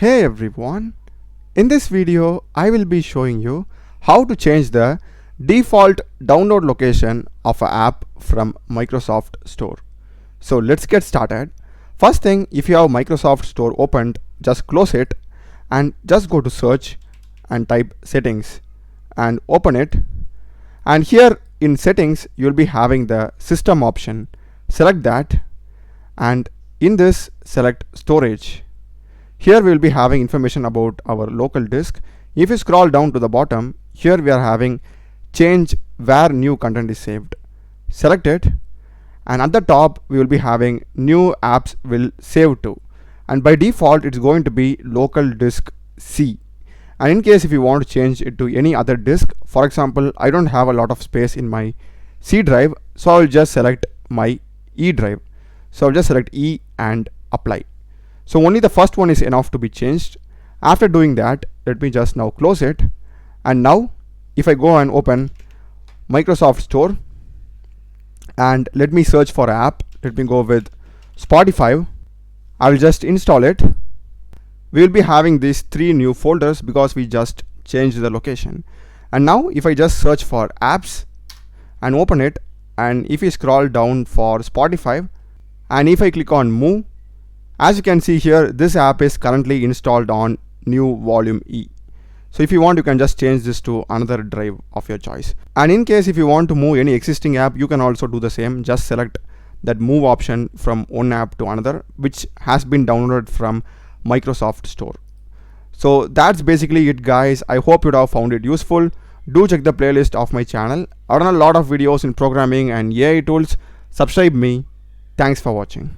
Hey everyone, in this video I will be showing you how to change the default download location of an app from Microsoft Store. So let's get started. First thing, if you have Microsoft Store opened, just close it and just go to search and type settings and open it. And here in settings you will be having the system option. Select that and in this select storage. Here we will be having information about our local disk. If you scroll down to the bottom, here we are having change where new content is saved. Select it and at the top we will be having new apps will save to, and by default it's going to be local disk C. And in case if you want to change it to any other disk, for example I don't have a lot of space in my C drive, so I will just select my E drive. So I'll just select E and apply. So only the first one is enough to be changed. After doing that, let me just now close it. And now if I go and open Microsoft Store and let me search for an app, let me go with Spotify. I will just install it. We will be having these 3 new folders because we just changed the location. And now if I just search for apps and open it, and if you scroll down for Spotify and if I click on move, as you can see here, this app is currently installed on new volume E. So if you want, you can just change this to another drive of your choice. And in case if you want to move any existing app, you can also do the same. Just select that move option from one app to another, which has been downloaded from Microsoft Store. So that's basically it, guys. I hope you'd have found it useful. Do check the playlist of my channel. I run a lot of videos in programming and AI tools. Subscribe me. Thanks for watching.